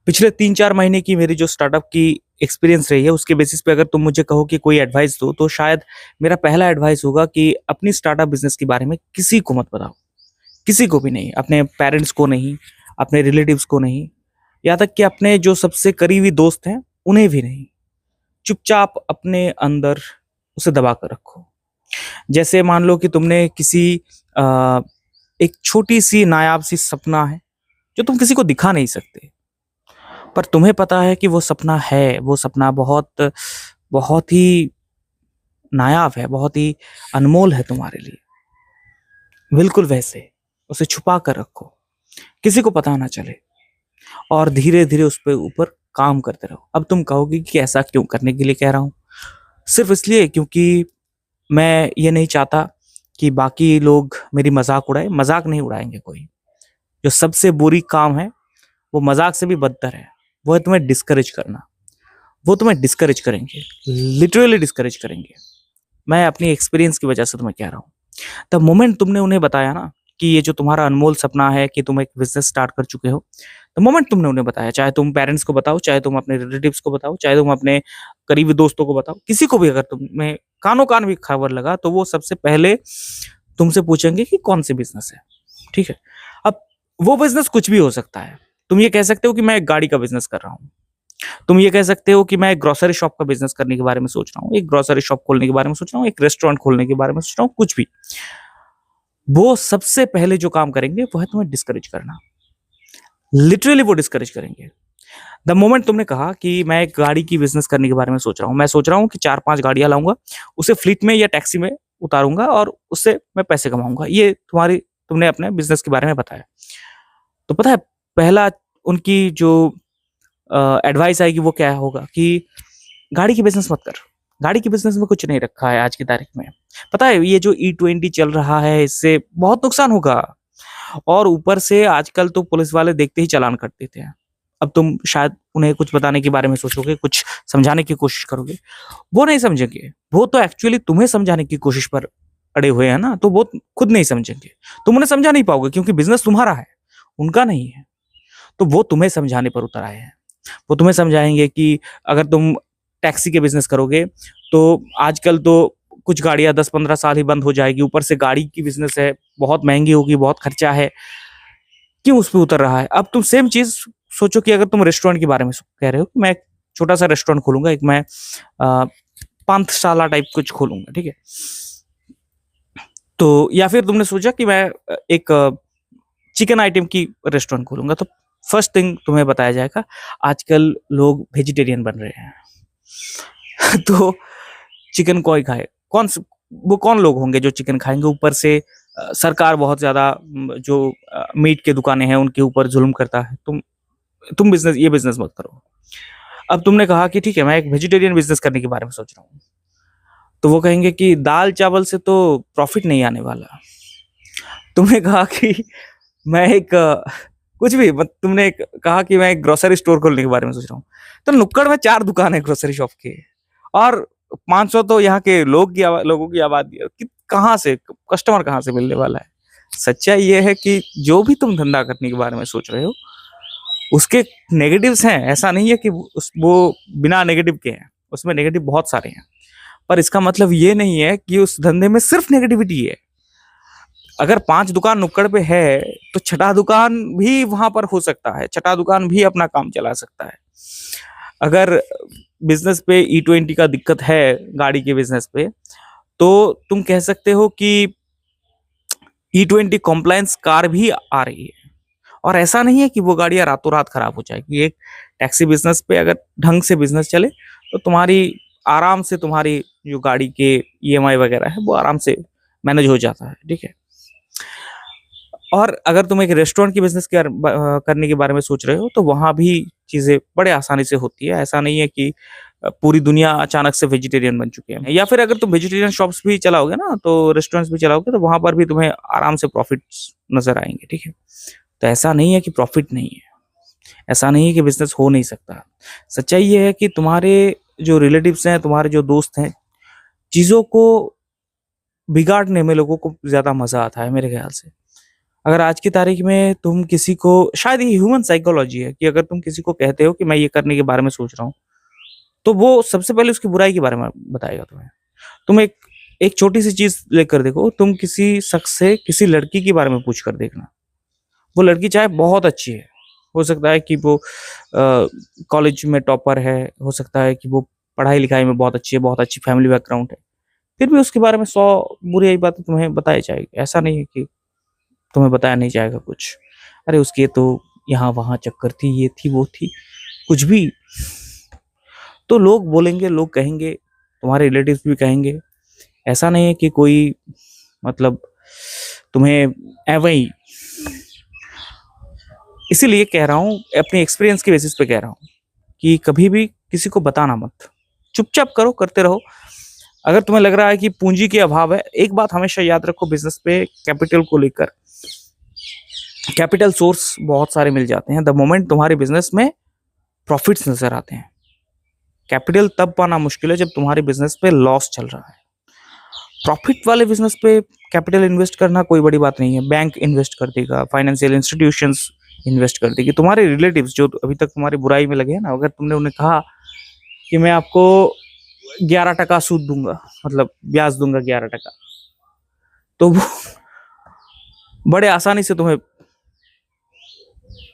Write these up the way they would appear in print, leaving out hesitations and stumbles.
पिछले 3-4 महीने की मेरी जो स्टार्टअप की एक्सपीरियंस रही है, उसके बेसिस पे अगर तुम मुझे कहो कि कोई एडवाइस दो, तो शायद मेरा पहला एडवाइस होगा कि अपनी स्टार्टअप बिज़नेस के बारे में किसी को मत बताओ। किसी को भी नहीं, अपने पेरेंट्स को नहीं, अपने रिलेटिव्स को नहीं, यहाँ तक कि अपने जो सबसे करीबी दोस्त हैं, उन्हें भी नहीं। चुपचाप अपने अंदर उसे दबा कर रखो। जैसे मान लो कि तुमने किसी अ, एक छोटी-सी नायाब-सी सपना है, जो तुम किसी को दिखा नहीं सकते। पर तुम्हें पता है कि वो सपना है, वो सपना बहुत बहुत ही नायाब है, बहुत ही अनमोल है तुम्हारे लिए। बिल्कुल वैसे, उसे छुपा कर रखो, किसी को पता ना चले और धीरे-धीरे उस पे ऊपर काम करते रहो। अब तुम कहोगे कि ऐसा क्यों करने के लिए कह रहा हूँ? सिर्फ़ इसलिए क्योंकि मैं ये नहीं चाहता कि बाकी लोग मेरी मज़ाक उड़ाएँ, मज़ाक नहीं उड़ाएँगे कोई। जो सबसे बुरी काम है, वो मज़ाक से भी बदतर है, वो है तुम्हें डिस्करेज करना। वो तुम्हें डिस्करेज करेंगे, लिटरली डिस्करेज करेंगे। मैं अपनी एक्सपीरियंस की वजह से तुम्हें कह रहा हूँ। द मोमेंट तुमने उन्हें बताया ना कि ये जो तुम्हारा अनमोल सपना है कि तुम एक बिज़नेस स्टार्ट कर चुके हो, द मोमेंट तुमने उन्हें बताया, चाहे तुम पेरेंट्स को बताओ, चाहे तुम अपने रिलेटिव्स को बताओ, चाहे तुम अपने करीबी दोस्तों को बताओ, किसी को भी अगर तुम्हें कानो-कान भी खबर लगा, तो वो सबसे पहले तुमसे पूछेंगे कि कौन-सी बिज़नेस है, ठीक है? अब वो बिज़नेस कुछ भी हो सकता है। तुम ये कह सकते हो कि मैं एक गाड़ी का बिज़नेस कर रहा हूँ। तुम ये कह सकते हो कि मैं एक ग्रोसरी शॉप का बिज़नेस करने के बारे में सोच रहा हूँ, एक ग्रोसरी शॉप खोलने के बारे में सोच रहा हूँ, एक रेस्टोरेंट खोलने के बारे में सोच रहा हूँ, कुछ भी। वो सबसे पहले जो काम करेंगे वो है तुम्हें डिस्करेज करना। लिटरली वो डिस्करेज करेंगे। द मोमेंट तुमने कहा कि मैं एक गाड़ी की बिज़नेस करने के बारे में सोच रहा हूँ, मैं सोच रहा हूँ कि 4-5 गाड़ियाँ लाऊँगा, उसे फ्लीट में या टैक्सी में उतारूँगा और उससे मैं पैसे कमाऊँगा। ये तुमने अपने बिज़नेस के बारे में बताया। तो पता है पहला उनकी जो एडवाइस आएगी वो क्या होगा कि गाड़ी की बिज़नेस मत कर। गाड़ी की बिज़नेस में कुछ नहीं रखा है आज की तारीख में। पता है ये जो ई20 चल रहा है इससे बहुत नुकसान होगा और ऊपर से आजकल तो पुलिस वाले देखते ही चालान कट देते हैं। अब तुम शायद उन्हें कुछ बताने के बारे में सोचोगे, कुछ समझाने की कोशिश करोगे, वो नहीं समझेंगे। वो तो एक्चुअली तुम्हें समझाने की कोशिश पर अड़े हुए हैं ना, तो वो खुद नहीं समझेंगे। तुम उन्हें समझा नहीं पाओगे क्योंकि बिज़नेस तुम्हारा है, उनका नहीं है। तो वो तुम्हें समझाने पर उतर आए हैं। वो तुम्हें समझाएँगे कि अगर तुम टैक्सी के बिज़नेस करोगे, तो आजकल तो कुछ गाड़ियाँ 10-15 साल ही बंद हो जाएगी, ऊपर से गाड़ी की बिज़नेस है, बहुत महँगी होगी, बहुत खर्चा है, क्यों उस पे उतर रहा है? अब तुम सेम चीज़ सोचो कि अगर तुम रेस्टोरेंट के बारे में कह रहे हो कि मैं एक छोटा-सा रेस्टोरेंट खोलूँगा, एक मैं पानशाला टाइप कुछ खोलूँगा, ठीक है? तो या फिर तुमने सोचा कि मैं एक चिकन आइटम की रेस्टोरेंट खोलूँगा, तो फर्स्ट थिंग तुम्हें बताया जाएगा, आजकल लोग वेजिटेरियन बन रहे हैं। तो चिकन कोई खाए? वो कौन लोग होंगे जो चिकन खाएँगे? ऊपर से सरकार बहुत ज़्यादा जो मीट की दुकानें हैं, उनके ऊपर ज़ुल्म करता है। तुम ये बिज़नेस मत करो। अब तुमने कहा कि ठीक है, मैं एक वेजिटेरियन बिज़नेस करने के बारे में सोच रहा हूँ। तो वो कहेंगे कि दाल-चावल से तो प्रॉफ़िट नहीं आने वाला। तुमने कहा कि मैं एक कुछ भी मत तुमने एक कहा कि मैं एक ग्रोसरी स्टोर खोलने के बारे में सोच रहा हूँ। तो नुक्कड़ में 4 दुकान है ग्रोसरी शॉप के और 500 तो यहाँ के लोगों की आबादी है। कि कहाँ से कस्टमर कहाँ से मिलने वाला है? सच्चाई ये है कि जो भी तुम धंधा करने के बारे में सोच रहे हो, उसके नेगेटिव्स हैं। ऐसा नहीं है कि वो बिना नेगेटिव के हैं। उसमें नेगेटिव बहुत सारे हैं। पर इसका मतलब ये नहीं है कि उस धंधे में सिर्फ नेगेटिविटी है। अगर 5 दुकान नुक्कड़ पे है, तो छठा दुकान भी वहाँ पर हो सकता है, छठा दुकान भी अपना काम चला सकता है। अगर बिज़नेस पे ई20 का दिक्कत है गाड़ी के बिज़नेस पे, तो तुम कह सकते हो कि ई20 कॉम्प्लायंस कार भी आ रही है और ऐसा नहीं है कि वो गाड़ियाँ रातों-रात खराब हो जाएगी। एक टैक्सी बिज़नेस पे अगर ढंग से बिज़नेस चले, तो आराम से तुम्हारी जो गाड़ी के ईएमआई वगैरह है, वो आराम से मैनेज हो जाता है, ठीक है? और अगर तुम एक रेस्टोरेंट की बिज़नेस करने के बारे में सोच रहे हो, तो वहाँ भी चीज़ें बड़े आसानी से होती है। ऐसा नहीं है कि पूरी दुनिया अचानक से वेजिटेरियन बन चुके हैं। या फिर अगर तुम वेजिटेरियन शॉप्स भी चलाओगे ना, तो रेस्टोरेंट्स भी चलाओगे, तो वहाँ पर भी तुम्हें आराम से प्रॉफ़िट्स नज़र आएँगे, ठीक है? तो ऐसा नहीं है कि प्रॉफ़िट नहीं है, ऐसा नहीं है कि बिज़नेस हो नहीं सकता। सच्चाई ये है कि तुम्हारे जो रिलेटिव्स हैं, तुम्हारे जो दोस्त हैं, चीज़ों को बिगाड़ने में लोगों को ज़्यादा मज़ा आता है मेरे ख़्याल से। अगर आज की तारीख में तुम किसी को, शायद ये ह्यूमन साइकोलॉजी है कि अगर तुम किसी को कहते हो कि मैं ये करने के बारे में सोच रहा हूँ, तो वो सबसे पहले उसकी बुराई के बारे में बताएगा तुम्हें। तुम एक एक छोटी सी चीज लेकर देखो, तुम किसी शख्स से किसी लड़की के बारे में पूछ कर देखना, वो लड़की चाहे बहुत अच्छी है, हो सकता है कि वो कॉलेज में टॉपर है, हो सकता है कि वो पढ़ाई लिखाई में बहुत अच्छी है, बहुत अच्छी फैमिली बैकग्राउंड है, फिर भी उसके बारे में 100 बुरी बातें तुम्हें बताई जाएगी। ऐसा नहीं है कि तुम्हें बताया नहीं जाएगा कुछ, अरे उसके तो यहाँ वहाँ चक्कर थी, ये थी वो थी, कुछ भी। तो लोग बोलेंगे, लोग कहेंगे, तुम्हारे रिलेटिव्स भी कहेंगे। ऐसा नहीं है कि कोई मतलब तुम्हें एवं ही, इसीलिए कह रहा हूँ, अपने एक्सपीरियंस के बेसिस पे कह रहा हूँ कि कभी भी किसी को बताना मत, चुपचाप करो, करते रहो। अगर तुम्हें लग रहा है कि पूंजी के अभाव है, एक बात हमेशा याद रखो बिजनेस पे कैपिटल को लेकर, कैपिटल सोर्स बहुत सारे मिल जाते हैं द मोमेंट तुम्हारे बिजनेस में प्रॉफिट्स नजर आते हैं। कैपिटल तब पाना मुश्किल है जब तुम्हारे बिजनेस पे लॉस चल रहा है। प्रॉफिट वाले बिजनेस पे कैपिटल इन्वेस्ट करना कोई बड़ी बात नहीं है, बैंक इन्वेस्ट कर देगा, फाइनेंशियल इंस्टीट्यूशंस इन्वेस्ट कर देगी। तुम्हारे रिलेटिव्स जो अभी तक तुम्हारी बुराई में लगे हैं ना, अगर तुमने उन्हें कहा कि मैं आपको 11% सूद दूंगा, मतलब ब्याज दूंगा 11%, तो वो बड़े आसानी से तुम्हें,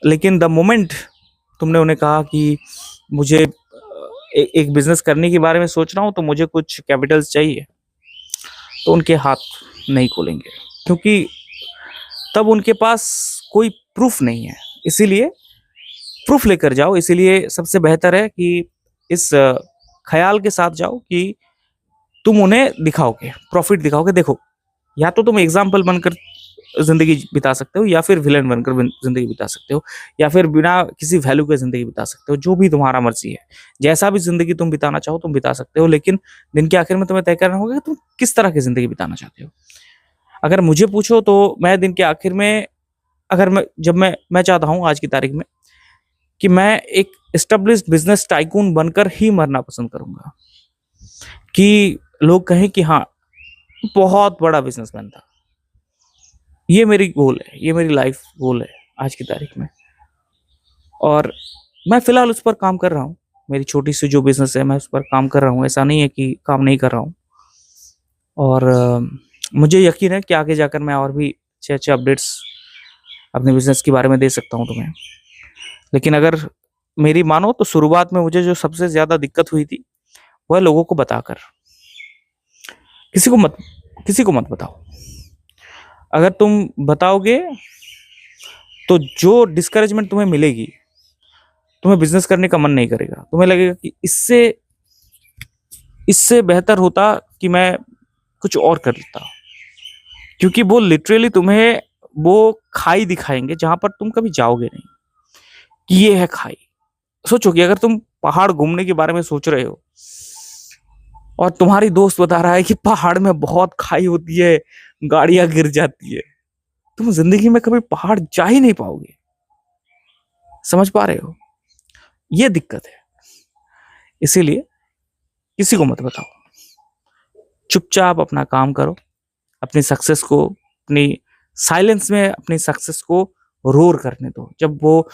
लेकिन द मोमेंट तुमने उन्हें कहा कि मुझे एक बिजनेस करने के बारे में सोच रहा हूँ तो मुझे कुछ कैपिटल्स चाहिए, तो उनके हाथ नहीं खोलेंगे, क्योंकि तब उनके पास कोई प्रूफ नहीं है। इसीलिए प्रूफ लेकर जाओ। इसीलिए सबसे बेहतर है कि इस ख्याल के साथ जाओ कि तुम उन्हें दिखाओगे, प्रॉफिट दिखाओगे। देखो, या तो तुम एग्जाम्पल बनकर जिंदगी बिता सकते हो, या फिर विलेन बनकर जिंदगी बिता सकते हो, या फिर बिना किसी वैल्यू के जिंदगी बिता सकते हो, जो भी तुम्हारा मर्जी है। जैसा भी जिंदगी तुम बिताना चाहो तुम बिता सकते हो, लेकिन दिन के आखिर में तुम्हें तय करना होगा कि तुम किस तरह की जिंदगी बिताना चाहते हो। अगर मुझे पूछो तो मैं दिन के आखिर में, अगर मैं चाहता हूँ आज की तारीख में कि मैं एक एस्टेब्लिश्ड बिजनेस टाइकून बनकर ही मरना पसंद करूंगा, कि लोग कहें कि हाँ बहुत बड़ा बिजनेसमैन था। ये मेरी गोल है, ये मेरी लाइफ गोल है आज की तारीख में, और मैं फिलहाल उस पर काम कर रहा हूँ। मेरी छोटी सी जो बिजनेस है मैं उस पर काम कर रहा हूँ, ऐसा नहीं है कि काम नहीं कर रहा हूँ। और मुझे यकीन है कि आगे जाकर मैं और भी अच्छे अच्छे अपडेट्स अपने बिजनेस के बारे में दे सकता हूँ तुम्हें। लेकिन अगर मेरी मानो तो शुरुआत में मुझे जो सबसे ज्यादा दिक्कत हुई थी वह लोगों को बताकर। किसी को मत बताओ। अगर तुम बताओगे तो जो डिस्करेजमेंट तुम्हें मिलेगी, तुम्हें बिजनेस करने का मन नहीं करेगा। तुम्हें लगेगा कि इससे इससे बेहतर होता कि मैं कुछ और कर लेता, क्योंकि वो लिटरली तुम्हें वो खाई दिखाएंगे जहां पर तुम कभी जाओगे नहीं, कि ये है खाई। सोचो कि अगर तुम पहाड़ घूमने के बारे में सोच रहे हो और तुम्हारी दोस्त बता रहा है कि पहाड़ में बहुत खाई होती है, गाड़ियां गिर जाती है, तुम जिंदगी में कभी पहाड़ जा ही नहीं पाओगे। समझ पा रहे हो? ये दिक्कत है। इसीलिए किसी को मत बताओ, चुपचाप अपना काम करो, अपनी सक्सेस को, अपनी साइलेंस में अपनी सक्सेस को रोर करने दो। जब वो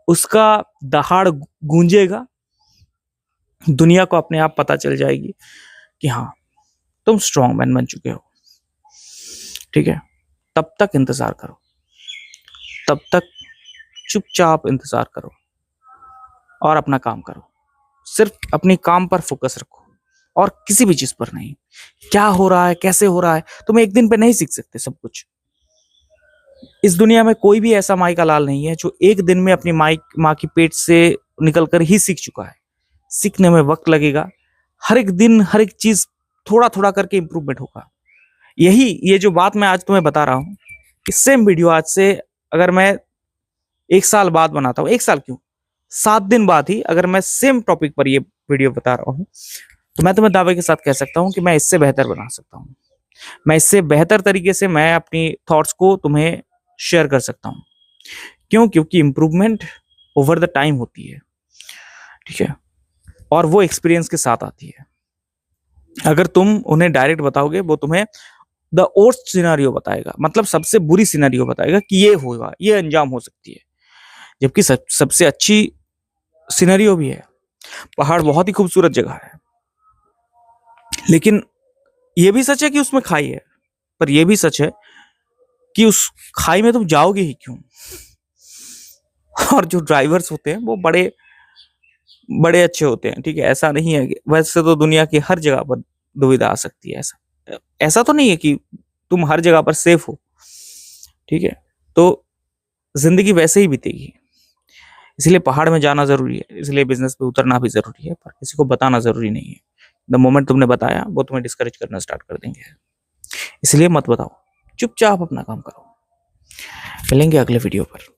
उसका दहाड़ गूंजेगा, दुनिया को अपने आप पता चल जाएगी कि हाँ तुम स्ट्रॉन्ग मैन बन चुके हो। ठीक है, तब तक इंतजार करो, तब तक चुपचाप इंतजार करो और अपना काम करो। सिर्फ अपनी काम पर फोकस रखो और किसी भी चीज पर नहीं। क्या हो रहा है, कैसे हो रहा है, तुम एक दिन पे नहीं सीख सकते सब कुछ। इस दुनिया में कोई भी ऐसा माई का लाल नहीं है जो एक दिन में अपनी माँ की पेट से निकलकर ही सीख चुका है। सीखने में वक्त लगेगा। हर एक दिन हर एक चीज थोड़ा थोड़ा करके इंप्रूवमेंट होगा। ये जो बात मैं आज तुम्हें बता रहा हूँ, इस सेम वीडियो आज से अगर मैं 1 साल बाद बनाता हूँ, 1 साल क्यों, 7 दिन बाद ही अगर मैं सेम टॉपिक पर ये वीडियो बता रहा हूँ, तो मैं तुम्हें दावे के साथ कह सकता हूँ कि मैं इससे बेहतर बना सकता हूँ। मैं इससे बेहतर तरीके से मैं अपनी थॉट्स को तुम्हें शेयर कर सकता हूँ। क्यों? क्योंकि इंप्रूवमेंट ओवर द टाइम होती है। ठीक है, और वो एक्सपीरियंस के साथ आती है। अगर तुम उन्हें डायरेक्ट बताओगे, वो तुम्हें द वर्स्ट सिनेरियो बताएगा, मतलब सबसे बुरी सिनेरियो बताएगा कि ये होगा, ये अंजाम हो सकती है, जबकि सबसे अच्छी सिनेरियो भी है। पहाड़ बहुत ही खूबसूरत जगह है, लेकिन ये भी सच है कि उसमें खाई है, पर यह भी सच है कि उस खाई में तुम जाओगे ही क्यों। और जो ड्राइवर्स होते हैं वो बड़े बड़े अच्छे होते हैं, ठीक है, ऐसा नहीं है वैसे तो दुनिया की हर जगह पर दुविधा आ सकती है, ऐसा ऐसा तो नहीं है कि तुम हर जगह पर सेफ हो, ठीक है, तो जिंदगी वैसे ही बीतेगी। इसलिए पहाड़ में जाना जरूरी है, इसलिए बिजनेस पे उतरना भी जरूरी है, पर किसी को बताना जरूरी नहीं है। द मोमेंट तुमने बताया वो तुम्हें डिस्करेज करना स्टार्ट कर देंगे, इसलिए मत बताओ, चुपचाप अपना काम करो। मिलेंगे अगले वीडियो पर।